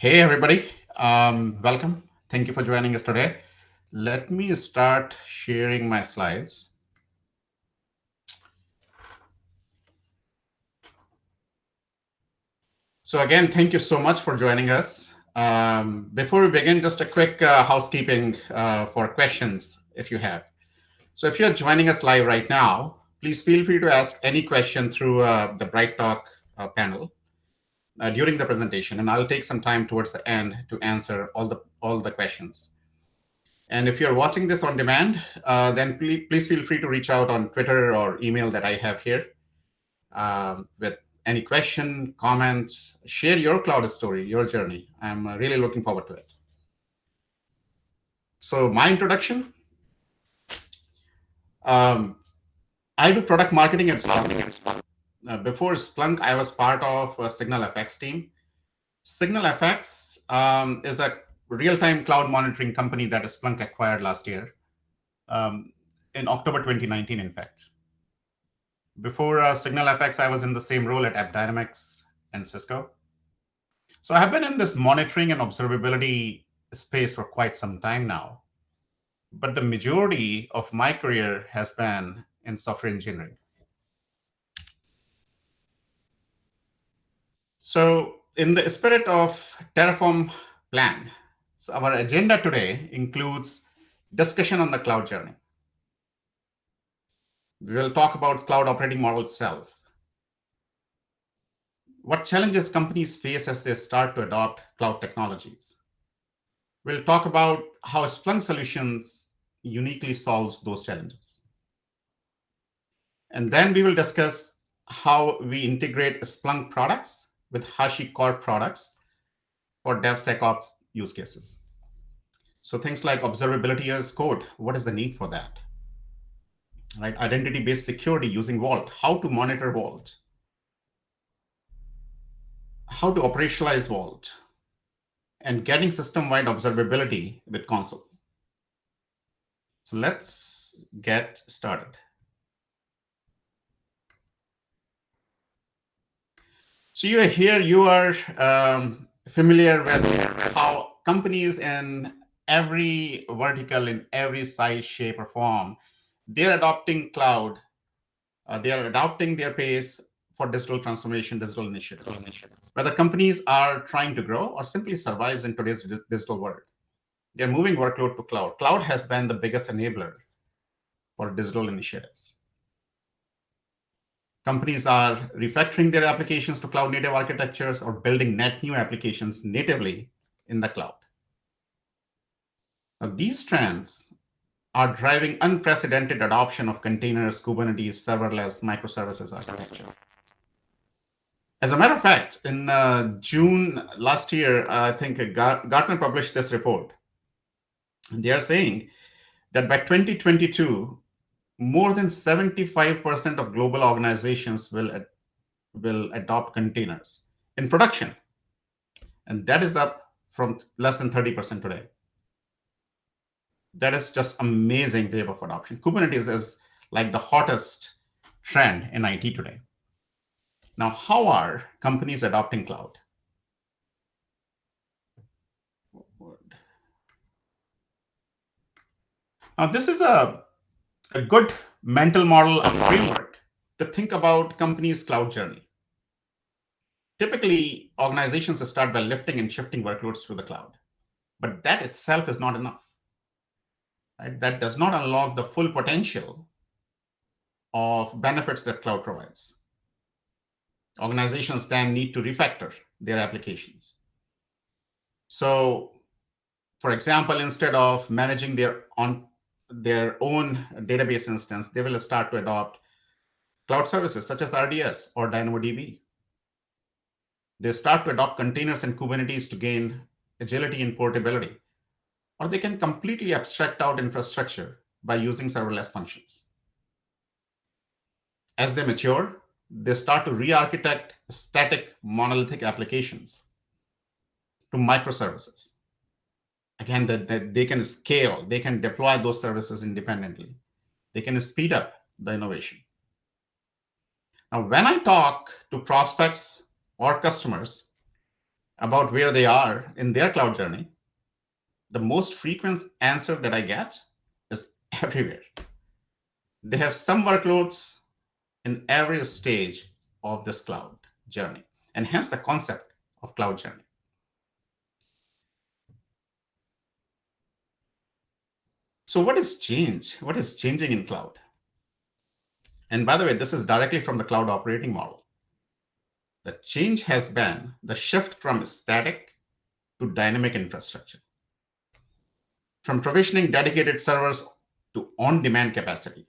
Hey, everybody. Welcome. Thank you for joining us today. Let me start sharing my slides. So again, thank you so much for joining us. Before we begin, just a quick housekeeping for questions if you have. So if you're joining us live right now, please feel free to ask any question through the Bright Talk panel during the presentation, and I'll take some time towards the end to answer all the questions. And if you're watching this on demand, then please feel free to reach out on Twitter or email that I have here with any question, comments, share your cloud story, your journey. I'm really looking forward to it. So my introduction, um, I do product marketing at Splunk. Before Splunk, I was part of a SignalFX team. SignalFX is a real-time cloud monitoring company that Splunk acquired last year um, in October 2019, in fact. Before SignalFX, I was in the same role at AppDynamics and Cisco. So I have been in this monitoring and observability space for quite some time now. But the majority of my career has been in software engineering. So in the spirit of Terraform plan, so our agenda today includes discussion on the cloud journey. We will talk about cloud operating model itself, what challenges companies face as they start to adopt cloud technologies. We'll talk about how Splunk Solutions uniquely solves those challenges. And then we will discuss how we integrate Splunk products with HashiCorp products for DevSecOps use cases. So things like observability as code, what is the need for that? Right? Identity-based security using Vault, how to monitor Vault, how to operationalize Vault, and getting system-wide observability with Console. So let's get started. So you are familiar with how companies in every vertical, in every size, shape, or form, they're adopting cloud. They are adopting their pace for digital transformation, digital initiatives. Whether companies are trying to grow or simply survives in today's digital world, they're moving workload to cloud. Cloud has been the biggest enabler for digital initiatives. Companies are refactoring their applications to cloud native architectures or building net new applications natively in the cloud. Now, these trends are driving unprecedented adoption of containers, Kubernetes, serverless, microservices architecture. As a matter of fact, in June last year, I think Gartner published this report. They are saying that by 2022, more than 75% of global organizations will adopt containers in production. And that is up from less than 30% today. That is just amazing wave of adoption. Kubernetes is like the hottest trend in IT today. Now, how are companies adopting cloud? Now, this is a good mental model, a framework to think about companies' cloud journey. Typically, organizations start by lifting and shifting workloads to the cloud, but that itself is not enough. Right? That does not unlock the full potential of benefits that cloud provides. Organizations then need to refactor their applications. So, for example, instead of managing their own database instance, they will start to adopt cloud services such as RDS or DynamoDB. They start to adopt containers and Kubernetes to gain agility and portability, or they can completely abstract out infrastructure by using serverless functions. As they mature, they start to re-architect static monolithic applications to microservices. Again, that they can scale, they can deploy those services independently. They can speed up the innovation. Now, when I talk to prospects or customers, about where they are in their cloud journey, the most frequent answer that I get is everywhere. They have some workloads in every stage of this cloud journey, and hence the concept of cloud journey. So what is change? What is changing in cloud? And by the way, this is directly from the cloud operating model. The change has been the shift from static to dynamic infrastructure, from provisioning dedicated servers to on-demand capacity.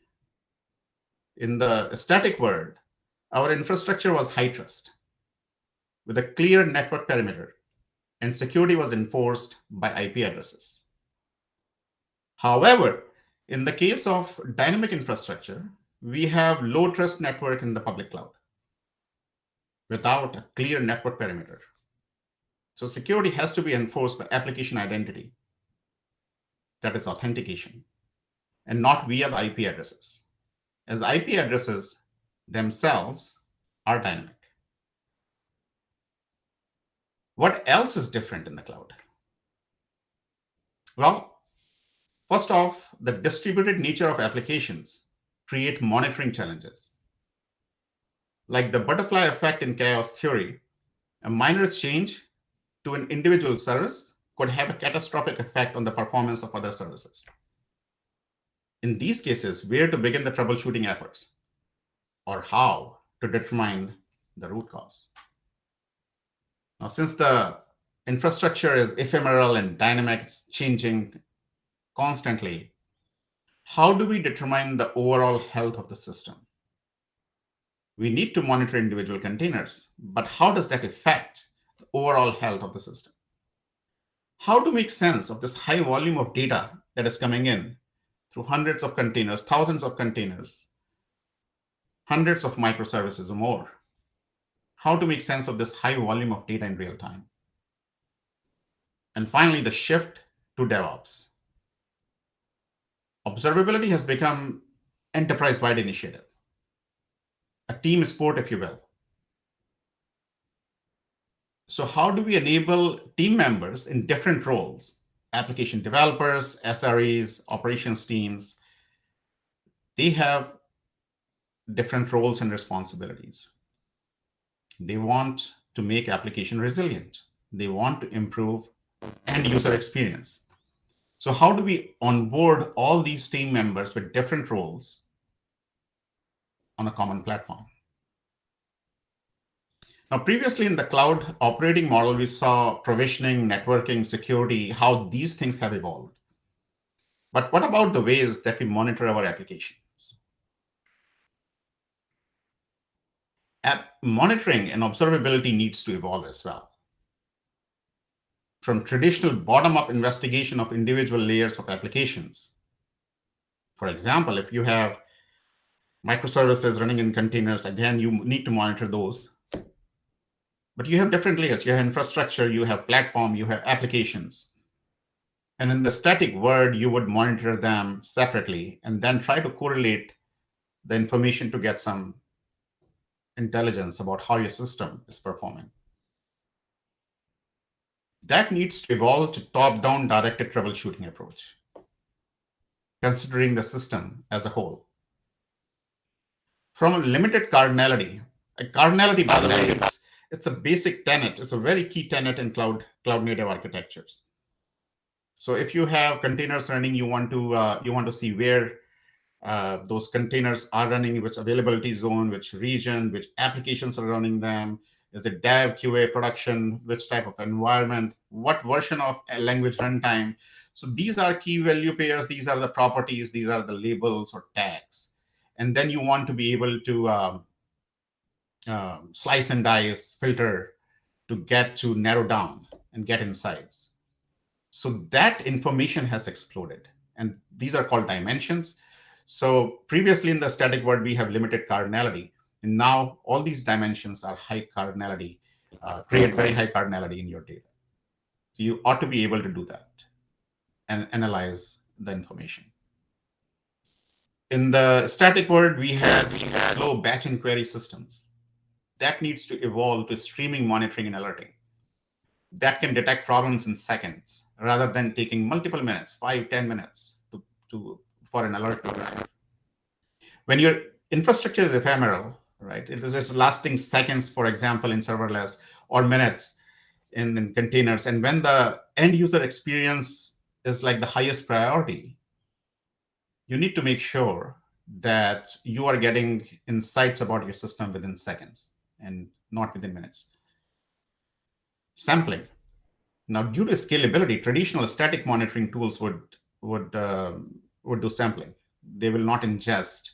In the static world, our infrastructure was high trust, with a clear network perimeter, and security was enforced by IP addresses. However, in the case of dynamic infrastructure, we have low trust network in the public cloud without a clear network perimeter. So security has to be enforced by application identity, that is authentication, and not via the IP addresses, as IP addresses themselves are dynamic. What else is different in the cloud? Well, first off, the distributed nature of applications create monitoring challenges. Like the butterfly effect in chaos theory, a minor change to an individual service could have a catastrophic effect on the performance of other services. In these cases, where to begin the troubleshooting efforts, or how to determine the root cause? Now, since the infrastructure is ephemeral and dynamic, it's changing constantly, how do we determine the overall health of the system? We need to monitor individual containers, but how does that affect the overall health of the system? How to make sense of this high volume of data that is coming in through hundreds of containers, thousands of containers, hundreds of microservices or more? How to make sense of this high volume of data in real time? And finally, the shift to DevOps. Observability has become enterprise-wide initiative, a team sport, if you will. So how do we enable team members in different roles? Application developers, SREs, operations teams, they have different roles and responsibilities. They want to make application resilient. They want to improve end user experience. So how do we onboard all these team members with different roles on a common platform? Now, previously in the cloud operating model, we saw provisioning, networking, security, how these things have evolved. But what about the ways that we monitor our applications? App monitoring and observability needs to evolve as well. From traditional bottom-up investigation of individual layers of applications. For example, if you have microservices running in containers, again, you need to monitor those. But you have different layers. You have infrastructure, you have platform, you have applications. And in the static world, you would monitor them separately and then try to correlate the information to get some intelligence about how your system is performing. That needs to evolve to top-down directed troubleshooting approach, considering the system as a whole. From a limited cardinality, cardinality, by the way, it's a basic tenet. It's a very key tenet in cloud native architectures. So if you have containers running, you want to see where those containers are running, which availability zone, which region, which applications are running them. Is it dev, QA, production, which type of environment, what version of a language runtime? So these are key value pairs. These are the properties. These are the labels or tags. And then you want to be able to slice and dice, filter to get to narrow down and get insights. So that information has exploded. And these are called dimensions. So previously in the static world, we have limited cardinality. And now all these dimensions are high cardinality, create very high cardinality in your data. So you ought to be able to do that and analyze the information. In the static world, we had slow batch and query systems. That needs to evolve to streaming monitoring and alerting. that can detect problems in seconds rather than taking multiple minutes, 5, 10 minutes for an alert to arrive. When your infrastructure is ephemeral, right, it is just lasting seconds, for example, in serverless, or minutes in containers. And when the end user experience is like the highest priority, you need to make sure that you are getting insights about your system within seconds and not within minutes. Sampling. Now, due to scalability, traditional static monitoring tools would do sampling. They will not ingest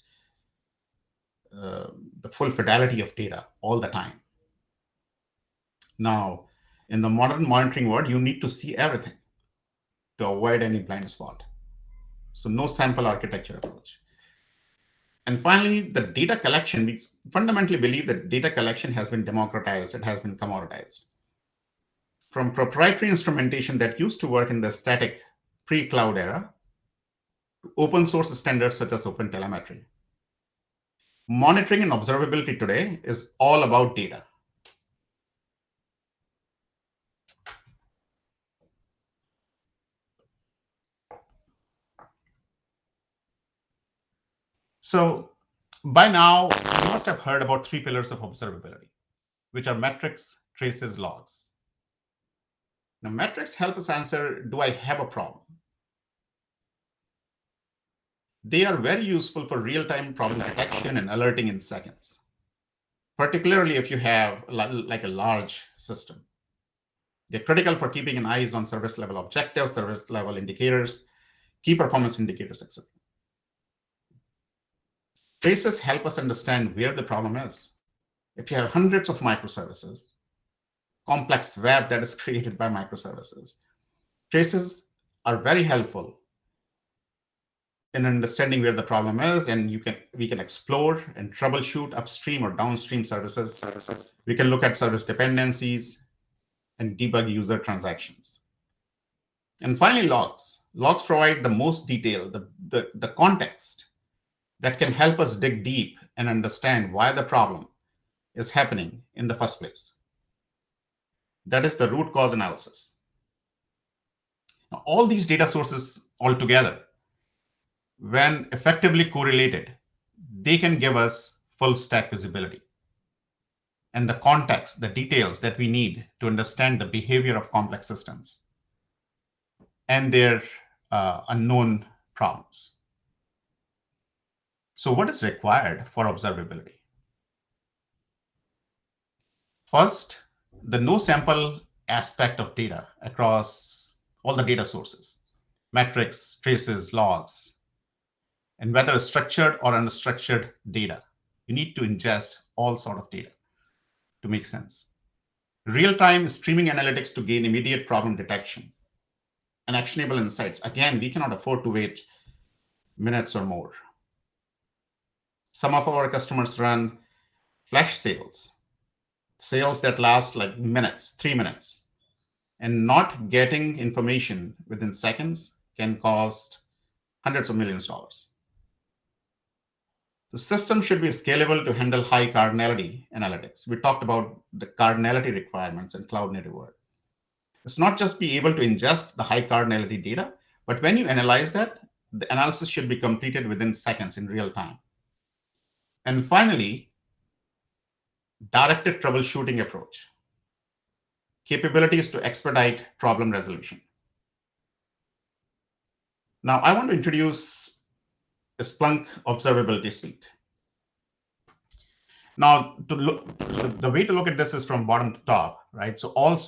the full fidelity of data all the time. Now, in the modern monitoring world, you need to see everything to avoid any blind spot. So no sample architecture approach. And finally, the data collection. We fundamentally believe that data collection has been democratized. It has been commoditized. From proprietary instrumentation that used to work in the static pre-cloud era to open source standards such as open telemetry. Monitoring and observability today is all about data. So by now, you must have heard about 3 pillars of observability, which are metrics, traces, logs. Now, metrics help us answer, do I have a problem? They are very useful for real-time problem detection and alerting in seconds, particularly if you have like a large system. They're critical for keeping an eye on service level objectives, service level indicators, key performance indicators, etc. Traces help us understand where the problem is. If you have hundreds of microservices, complex web that is created by microservices, traces are very helpful in understanding where the problem is, and we can explore and troubleshoot upstream or downstream services. We can look at service dependencies and debug user transactions. And finally, logs. Logs provide the most detail, the context that can help us dig deep and understand why the problem is happening in the first place. That is the root cause analysis. Now, all these data sources altogether, when effectively correlated, they can give us full stack visibility and the context, the details that we need to understand the behavior of complex systems and their unknown problems. So what is required for observability? First, the no sample aspect of data across all the data sources, metrics, traces, logs, and whether structured or unstructured data. You need to ingest all sort of data to make sense. Real-time streaming analytics to gain immediate problem detection and actionable insights. Again, we cannot afford to wait minutes or more. Some of our customers run flash sales that last like minutes, 3 minutes, and not getting information within seconds can cost hundreds of millions of dollars. The system should be scalable to handle high cardinality analytics. We talked about the cardinality requirements in cloud native world. It's not just be able to ingest the high cardinality data, but when you analyze that, the analysis should be completed within seconds in real time. And finally, directed troubleshooting approach. Capabilities to expedite problem resolution. Now, I want to introduce the Splunk Observability Suite. Now, the way to look at this is from bottom to top, right? So all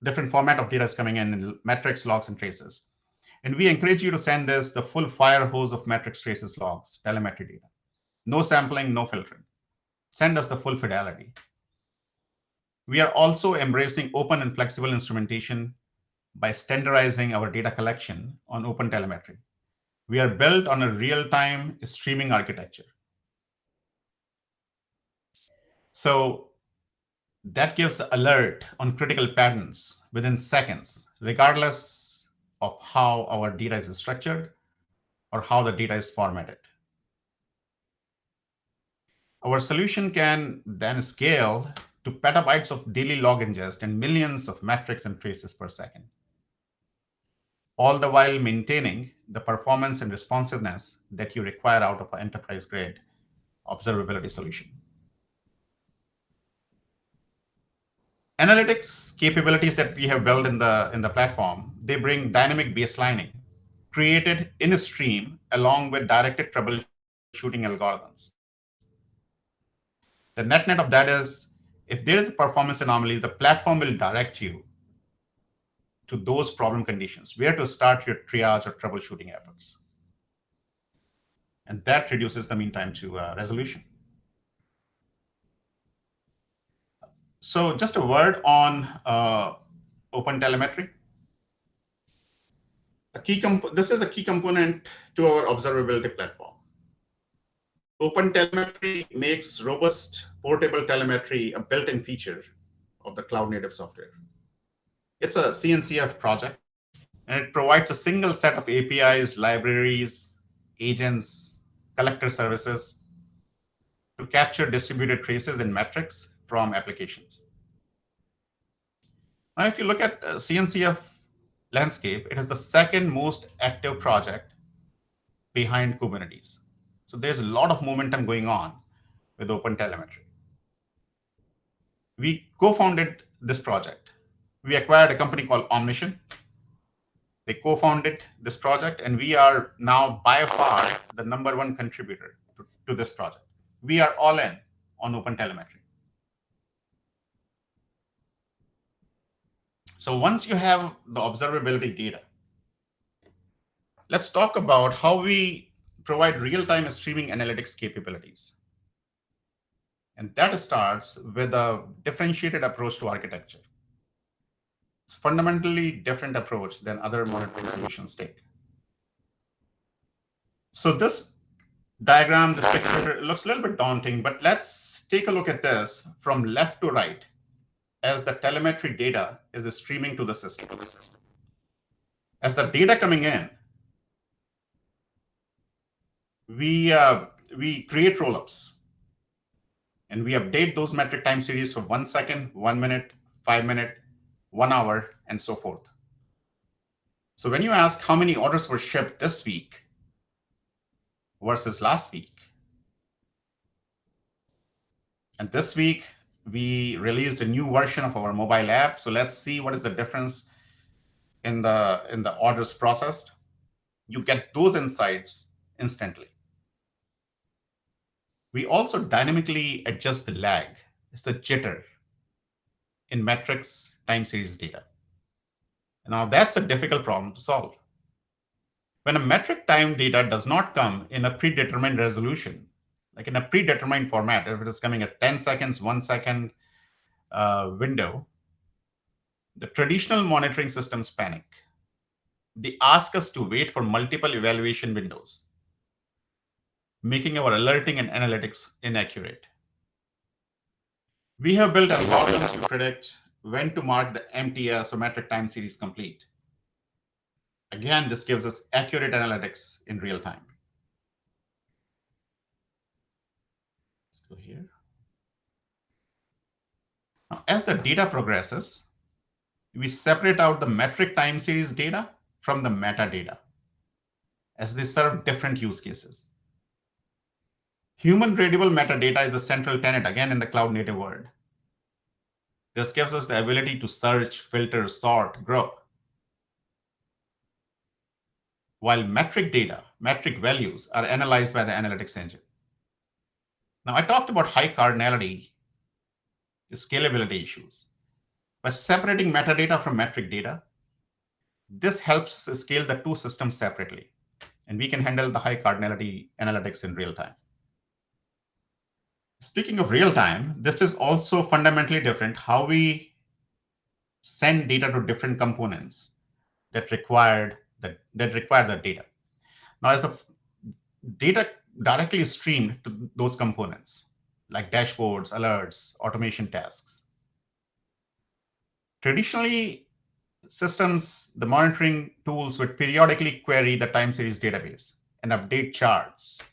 different format of data is coming in metrics, logs, and traces. And we encourage you to send this the full fire hose of metrics, traces, logs, telemetry data. No sampling, no filtering. Send us the full fidelity. We are also embracing open and flexible instrumentation by standardizing our data collection on open telemetry. We are built on a real-time streaming architecture. So that gives alert on critical patterns within seconds, regardless of how our data is structured or how the data is formatted. Our solution can then scale to petabytes of daily log ingest and millions of metrics and traces per second, all the while maintaining the performance and responsiveness that you require out of an enterprise-grade observability solution. Analytics capabilities that we have built in the platform, they bring dynamic baselining created in a stream along with directed troubleshooting algorithms. The net of that is, if there is a performance anomaly, the platform will direct you to those problem conditions, where to start your triage or troubleshooting efforts. And that reduces the mean time to resolution. So just a word on open telemetry. This is a key component to our observability platform. Open telemetry makes robust portable telemetry a built-in feature of the cloud-native software. It's a CNCF project, and it provides a single set of APIs, libraries, agents, collector services to capture distributed traces and metrics from applications. Now, if you look at CNCF landscape, it is the second most active project behind Kubernetes. So there's a lot of momentum going on with OpenTelemetry. We co-founded this project. We acquired a company called Omnition. They co-founded this project, and we are now by far the #1 contributor to this project. We are all in on OpenTelemetry. So once you have the observability data, let's talk about how we provide real-time streaming analytics capabilities. And that starts with a differentiated approach to architecture. It's a fundamentally different approach than other monitoring solutions take. So this diagram, this picture, looks a little bit daunting, but let's take a look at this from left to right as the telemetry data is streaming to the system. As the data coming in, we create rollups, and we update those metric time series for 1 second, 1 minute, 5 minutes, 1 hour, and so forth. So when you ask how many orders were shipped this week versus last week, and this week we released a new version of our mobile app. So let's see what is the difference in the orders processed. You get those insights instantly. We also dynamically adjust the lag. It's the jitter in metrics time series data. Now that's a difficult problem to solve. When a metric time data does not come in a predetermined resolution, like in a predetermined format, if it is coming at 10 seconds, 1 second window, the traditional monitoring systems panic. They ask us to wait for multiple evaluation windows, making our alerting and analytics inaccurate. We have built algorithms to predict when to mark the MTS or metric time series complete. Again, this gives us accurate analytics in real time. Let's go here. Now, as the data progresses, we separate out the metric time series data from the metadata, as they serve different use cases. Human readable metadata is a central tenet, again, in the cloud native world. This gives us the ability to search, filter, sort, group. While metric data, metric values are analyzed by the analytics engine. Now, I talked about high cardinality, scalability issues. By separating metadata from metric data, this helps us scale the two systems separately, and we can handle the high cardinality analytics in real time. Speaking of real time, this is also fundamentally different how we send data to different components that require the data. Now, as the data directly streamed to those components, like dashboards, alerts, automation tasks. Traditionally, systems, the monitoring tools would periodically query the time series database and update charts.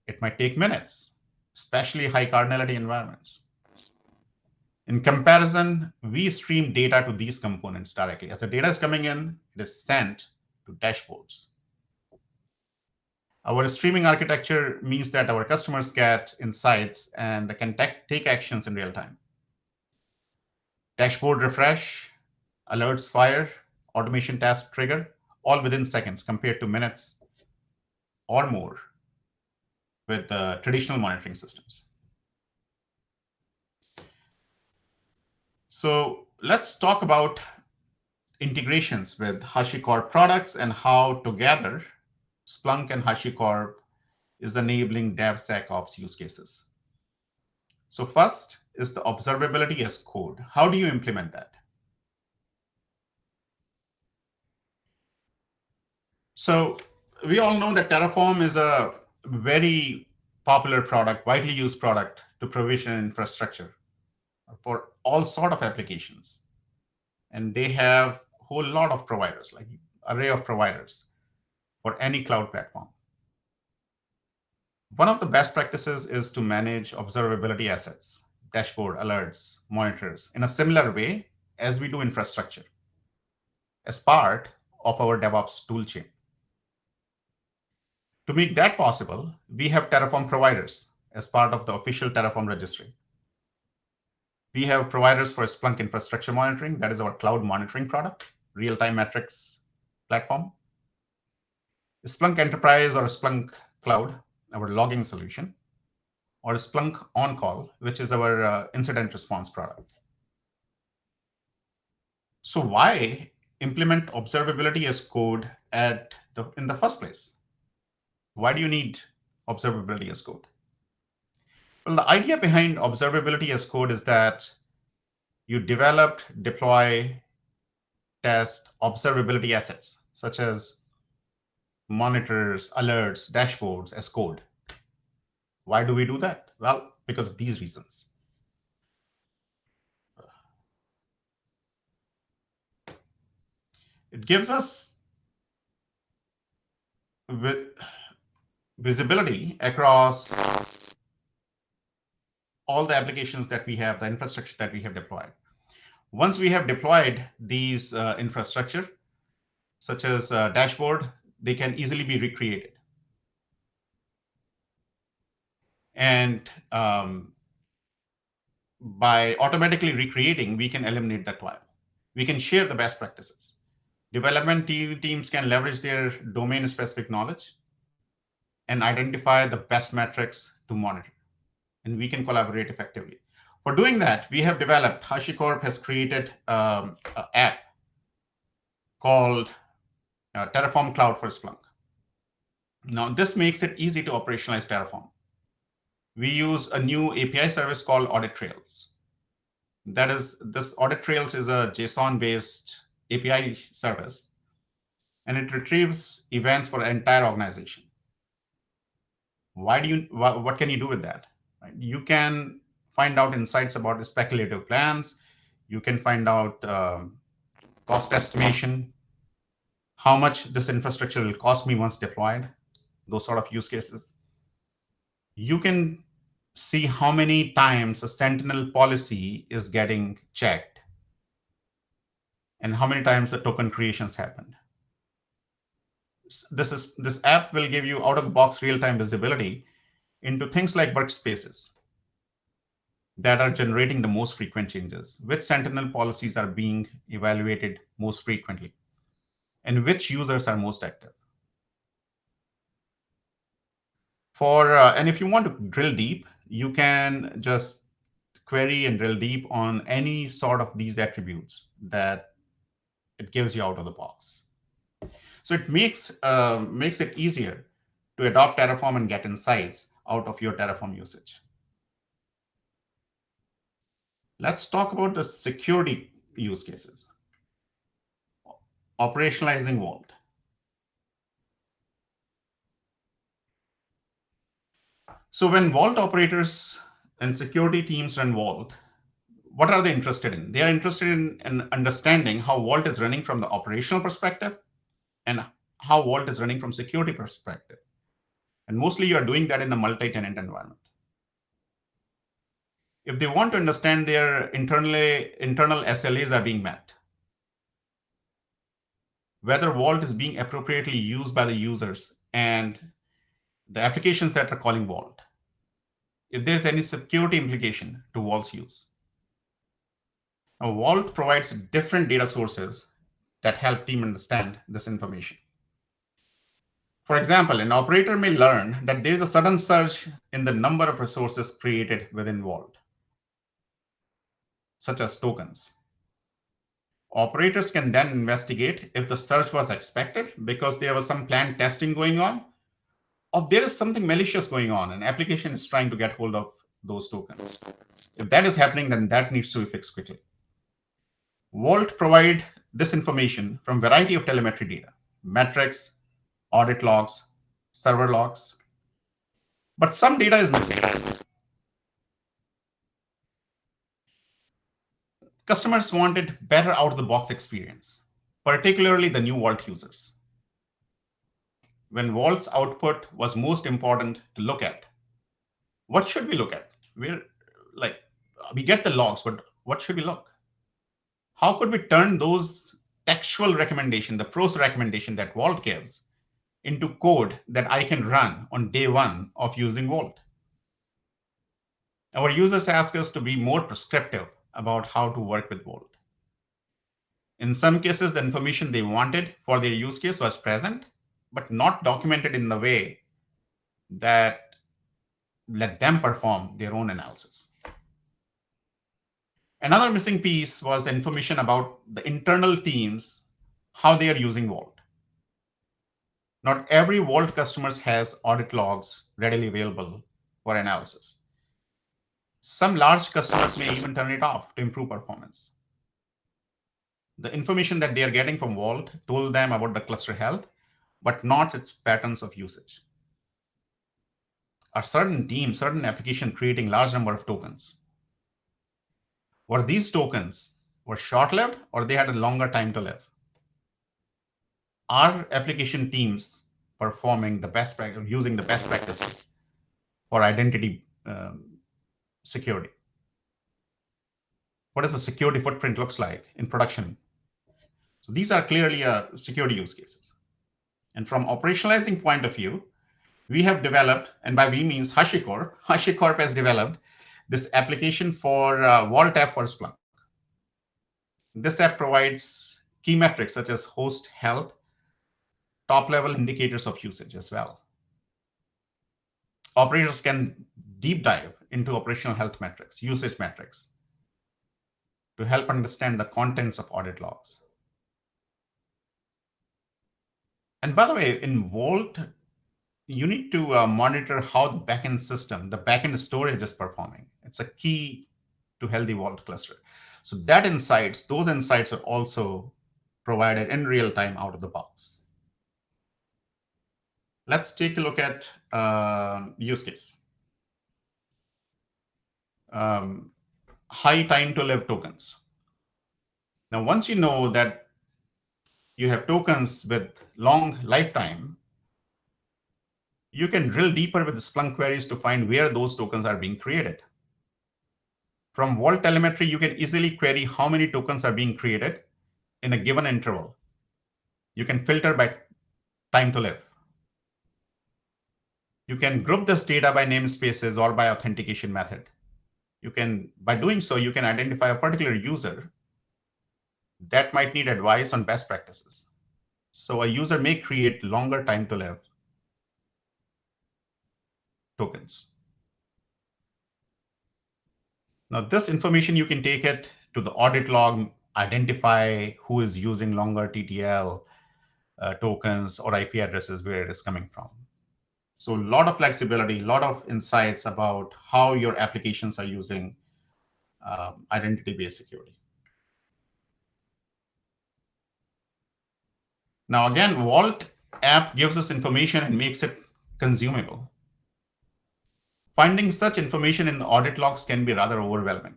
It might take minutes, especially high cardinality environments. In comparison, we stream data to these components directly. As the data is coming in, it is sent to dashboards. Our streaming architecture means that our customers get insights and they can take actions in real time. Dashboard refresh, alerts fire, automation task trigger, all within seconds compared to minutes or more with traditional monitoring systems. So let's talk about integrations with HashiCorp products and how together Splunk and HashiCorp is enabling DevSecOps use cases. So first is the observability as code. How do you implement that? So we all know that Terraform is a very popular product, widely used product to provision infrastructure for all sort of applications. And they have a whole lot of providers, like array of providers for any cloud platform. One of the best practices is to manage observability assets, dashboard, alerts, monitors in a similar way as we do infrastructure as part of our DevOps toolchain. To make that possible, we have Terraform providers as part of the official Terraform registry. We have providers for Splunk infrastructure monitoring, that is our cloud monitoring product, real-time metrics platform. Splunk Enterprise or Splunk Cloud, our logging solution, or Splunk On-Call, which is our incident response product. So why implement observability as code in the first place? Why do you need observability as code? Well, the idea behind observability as code is that you develop, deploy, test observability assets, such as monitors, alerts, dashboards as code. Why do we do that? Well, because of these reasons. It gives us visibility across all the applications that we have, the infrastructure that we have deployed. Once we have deployed these infrastructure, such as dashboard, they can easily be recreated. And by automatically recreating, we can eliminate that toil. We can share the best practices. Development teams can leverage their domain-specific knowledge and identify the best metrics to monitor. And we can collaborate effectively. For doing that, we have developed, HashiCorp has created an app called Terraform Cloud for Splunk. Now, this makes it easy to operationalize Terraform. We use a new API service called Audit Trails. This Audit Trails is a JSON-based API service, and it retrieves events for the entire organization. What can you do with that? Right? You can find out insights about the speculative plans. You can find out cost estimation, how much this infrastructure will cost me once deployed, those sort of use cases. You can see how many times a Sentinel policy is getting checked and how many times the token creations happened. This app will give you out-of-the-box real-time visibility into things like workspaces that are generating the most frequent changes, which Sentinel policies are being evaluated most frequently, and which users are most active. And if you want to drill deep, you can just query and drill deep on any sort of these attributes that it gives you out of the box. So it makes it easier to adopt Terraform and get insights out of your Terraform usage. Let's talk about the security use cases. Operationalizing Vault. So when Vault operators and security teams run Vault, what are they interested in? They are interested in understanding how Vault is running from the operational perspective and how Vault is running from security perspective. And mostly you are doing that in a multi-tenant environment. if they want to understand their internal SLAs are being met, whether Vault is being appropriately used by the users and the applications that are calling Vault, if there's any security implication to Vault's use. Now, Vault provides different data sources that help team understand this information. For example, an operator may learn that there is a sudden surge in the number of resources created within Vault, such as tokens. Operators can then investigate if the surge was expected because there was some planned testing going on, or there is something malicious going on, an application is trying to get hold of those tokens. If that is happening, then that needs to be fixed quickly. Vault provide this information from a variety of telemetry data, metrics, audit logs, server logs, but some data is missing. Customers wanted better out-of-the-box experience, particularly the new Vault users. When Vault's output was most important to look at, what should we look at? We get the logs, but what should we look? How could we turn those textual recommendation, the prose recommendation that Vault gives, into code that I can run on day one of using Vault? Our users ask us to be more prescriptive about how to work with Vault. In some cases, the information they wanted for their use case was present, but not documented in the way that let them perform their own analysis. Another missing piece was the information about the internal teams, how they are using Vault. Not every Vault customer has audit logs readily available for analysis. Some large customers may even turn it off to improve performance. The information that they are getting from Vault told them about the cluster health, but not its patterns of usage. Are certain teams, certain application creating large number of tokens? Were these tokens short-lived or they had a longer time to live? Are application teams performing the best practice, using the best practices for identity security? What does the security footprint looks like in production? So these are clearly security use cases. And from operationalizing point of view, we have developed, and by we means HashiCorp. HashiCorp has developed this application for Vault app for Splunk. This app provides key metrics such as host health, top-level indicators of usage as well. Operators can deep dive into operational health metrics, usage metrics, to help understand the contents of audit logs. And by the way, in Vault, you need to monitor how the backend system, the backend storage is performing. It's a key to healthy Vault cluster. So those insights are also provided in real time out of the box. Let's take a look at use case. High time to live tokens. Now, once you know that you have tokens with long lifetime, you can drill deeper with the Splunk queries to find where those tokens are being created. From Vault telemetry, you can easily query how many tokens are being created in a given interval. You can filter by time to live. You can group this data by namespaces or by authentication method. By doing so, you can identify a particular user that might need advice on best practices. So a user may create longer time to live tokens. Now, this information, you can take it to the audit log, identify who is using longer TTL tokens or IP addresses, where it is coming from. So a lot of flexibility, a lot of insights about how your applications are using identity-based security. Now, again, Vault app gives us information and makes it consumable. Finding such information in the audit logs can be rather overwhelming.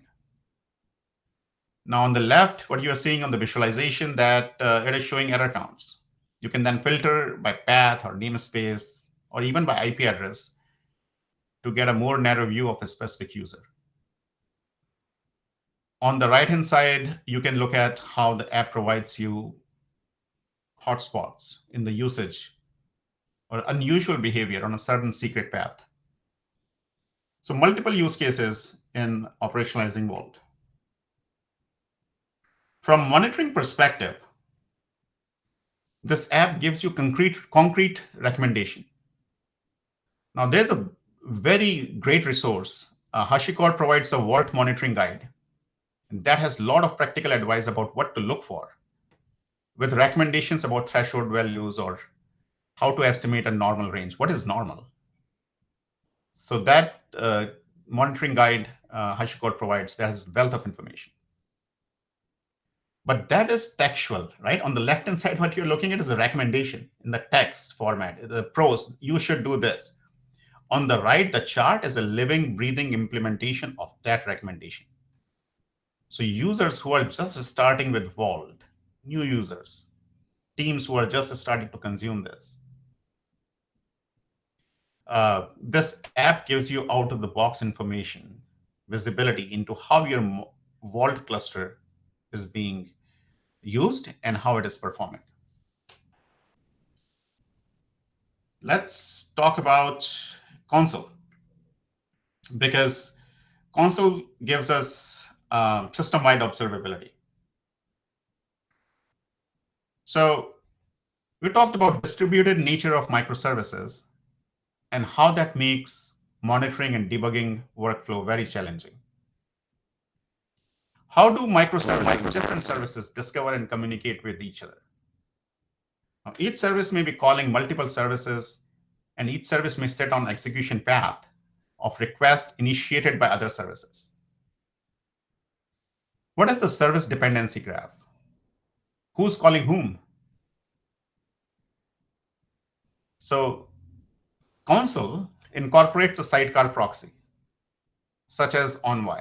Now, on the left, what you're seeing on the visualization, that it is showing error counts. You can then filter by path or namespace or even by IP address to get a more narrow view of a specific user. On the right-hand side, you can look at how the app provides you hotspots in the usage or unusual behavior on a certain secret path. So multiple use cases in operationalizing Vault. From monitoring perspective, this app gives you concrete recommendation. Now there's a very great resource. HashiCorp provides a Vault monitoring guide, and that has a lot of practical advice about what to look for, with recommendations about threshold values or how to estimate a normal range. What is normal? So that monitoring guide HashiCorp provides, that has wealth of information. But that is textual, right? On the left-hand side, what you're looking at is a recommendation in the text format. The pros, you should do this. On the right, the chart is a living, breathing implementation of that recommendation. So users who are just starting with Vault, new users, teams who are just starting to consume this, this app gives you out-of-the-box information, visibility into how your Vault cluster is being used and how it is performing. Let's talk about console, because console gives us system-wide observability. So we talked about distributed nature of microservices and how that makes monitoring and debugging workflow very challenging. How do microservices, different services, discover and communicate with each other? Now, each service may be calling multiple services, and each service may sit on execution path of requests initiated by other services. What is the service dependency graph? Who's calling whom? So console incorporates a sidecar proxy, such as envoy.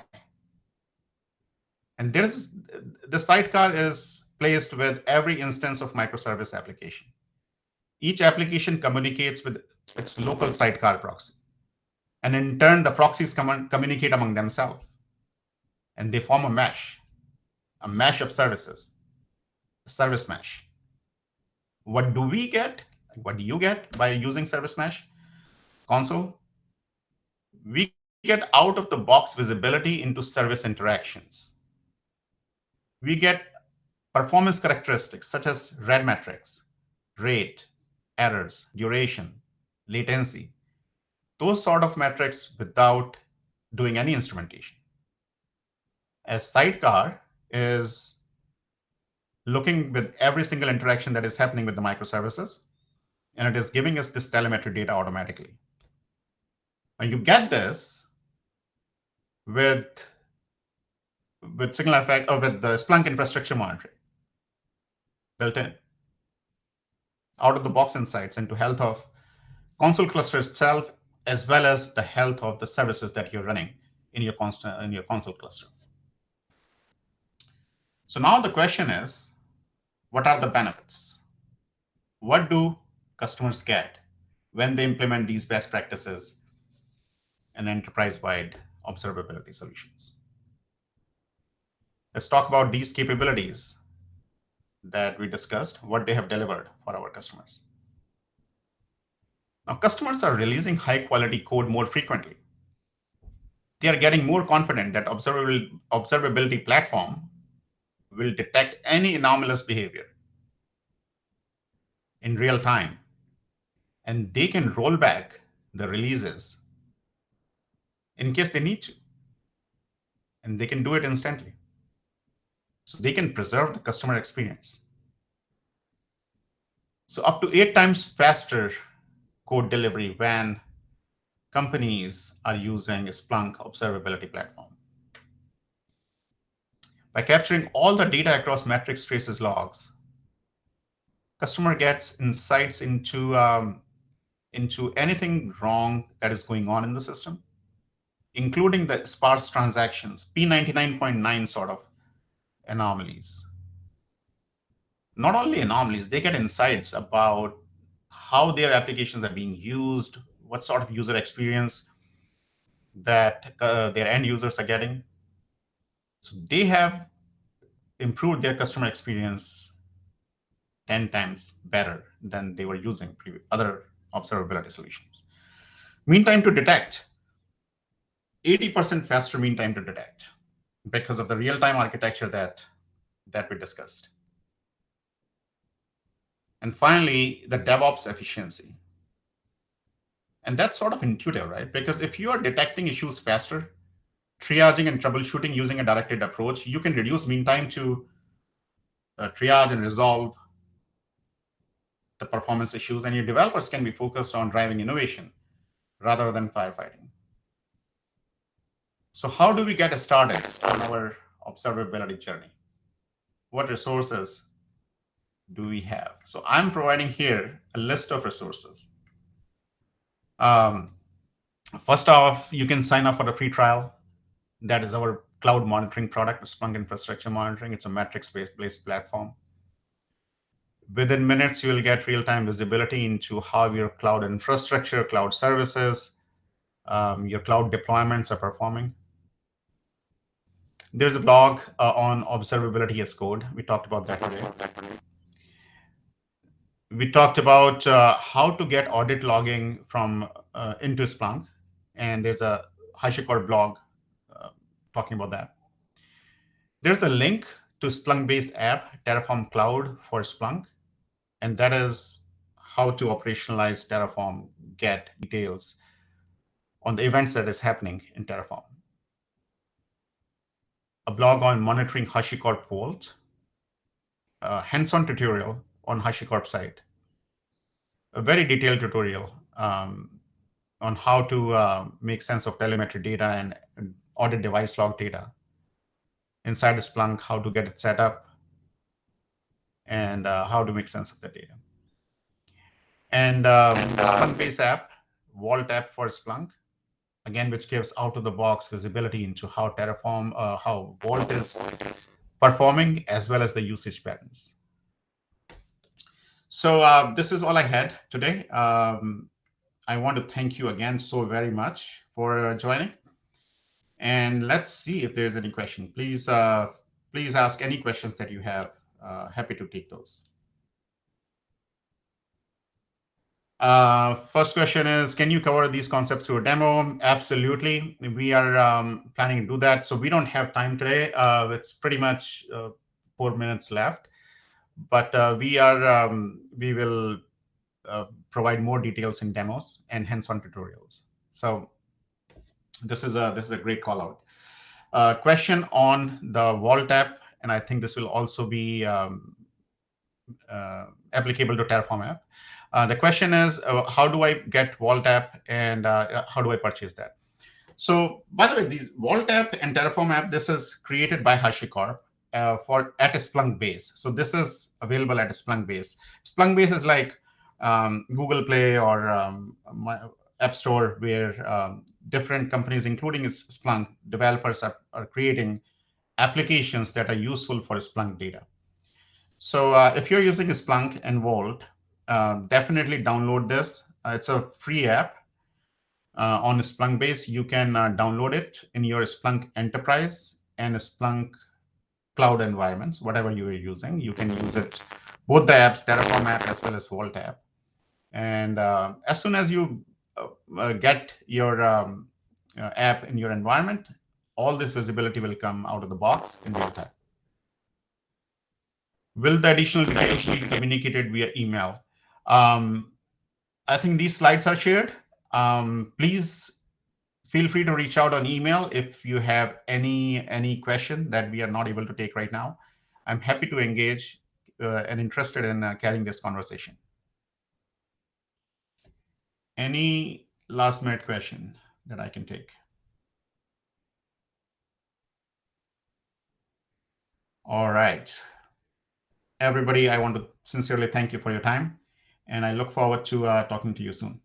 And the sidecar is placed with every instance of microservice application. Each application communicates with its local sidecar proxy. And in turn, the proxies communicate among themselves. And they form a mesh of services, a service mesh. What do we get? What do you get by using service mesh console? We get out of the box visibility into service interactions. We get performance characteristics such as red metrics, rate, errors, duration, latency, those sort of metrics without doing any instrumentation. As sidecar is looking with every single interaction that is happening with the microservices, and it is giving us this telemetry data automatically. And you get this with signal effect or with the Splunk infrastructure monitoring built in, out of the box insights into health of console cluster itself, as well as the health of the services that you're running in your console cluster. So now the question is, what are the benefits? What do customers get when they implement these best practices and enterprise-wide observability solutions? Let's talk about these capabilities that we discussed, what they have delivered for our customers. Now, customers are releasing high-quality code more frequently. They are getting more confident that observability platform will detect any anomalous behavior in real time, and they can roll back the releases in case they need to, and they can do it instantly. So they can preserve the customer experience. So up to 8 times faster code delivery when companies are using a Splunk observability platform. By capturing all the data across metrics, traces, logs, customer gets insights into anything wrong that is going on in the system, including the sparse transactions, P99.9 sort of anomalies. Not only anomalies, they get insights about how their applications are being used, what sort of user experience that their end users are getting. So they have improved their customer experience 10 times better than they were using other observability solutions. Mean time to detect, 80% faster mean time to detect because of the real-time architecture that we discussed. And finally, the DevOps efficiency. And that's sort of intuitive, right? Because if you are detecting issues faster, triaging and troubleshooting using a directed approach, you can reduce mean time to triage and resolve the performance issues, and your developers can be focused on driving innovation rather than firefighting. So how do we get started on our observability journey? What resources do we have? So I'm providing here a list of resources. First off, you can sign up for the free trial. That is our cloud monitoring product, Splunk Infrastructure Monitoring. It's a metrics-based platform. Within minutes, you will get real-time visibility into how your cloud infrastructure, cloud services, your cloud deployments are performing. There's a blog on observability as code. We talked about that today. We talked about how to get audit logging from into Splunk, and there's a HashiCorp blog talking about that. There's a link to Splunk-based app, Terraform Cloud for Splunk, and that is how to operationalize Terraform, get details on the events that is happening in Terraform. A blog on monitoring HashiCorp Vault, a hands-on tutorial on HashiCorp site, a very detailed tutorial on how to make sense of telemetry data and audit device log data inside the Splunk, how to get it set up, and how to make sense of the data. And Splunk-based app, Vault app for Splunk, again, which gives out-of-the-box visibility into how Terraform, how Vault is performing, as well as the usage patterns. So this is all I had today. I want to thank you again so very much for joining. And let's see if there's any question. Please ask any questions that you have. Happy to take those. First question is, can you cover these concepts through a demo? Absolutely. We are planning to do that. So we don't have time today. It's pretty much 4 minutes left. But we will provide more details in demos and hands-on tutorials. So this is a great call out. Question on the Vault app, and I think this will also be applicable to Terraform app. The question is, how do I get Vault app, and how do I purchase that? So by the way, these Vault app and Terraform app, this is created by HashiCorp at a Splunk base. So this is available at a Splunk base. Splunk base is like Google Play or App Store, where different companies, including Splunk, developers are creating applications that are useful for Splunk data. So if you're using Splunk and Vault, definitely download this. It's a free app on Splunk base. You can download it in your Splunk Enterprise and Splunk Cloud environments, whatever you are using. You can use it, both the apps, Terraform app as well as Vault app. And as soon as you get your app in your environment, all this visibility will come out of the box in real time. Will the additional details be communicated via email? I think these slides are shared. Please feel free to reach out on email if you have any question that we are not able to take right now. I'm happy to engage and interested in carrying this conversation. Any last minute question that I can take? All right. Everybody, I want to sincerely thank you for your time, and I look forward to talking to you soon.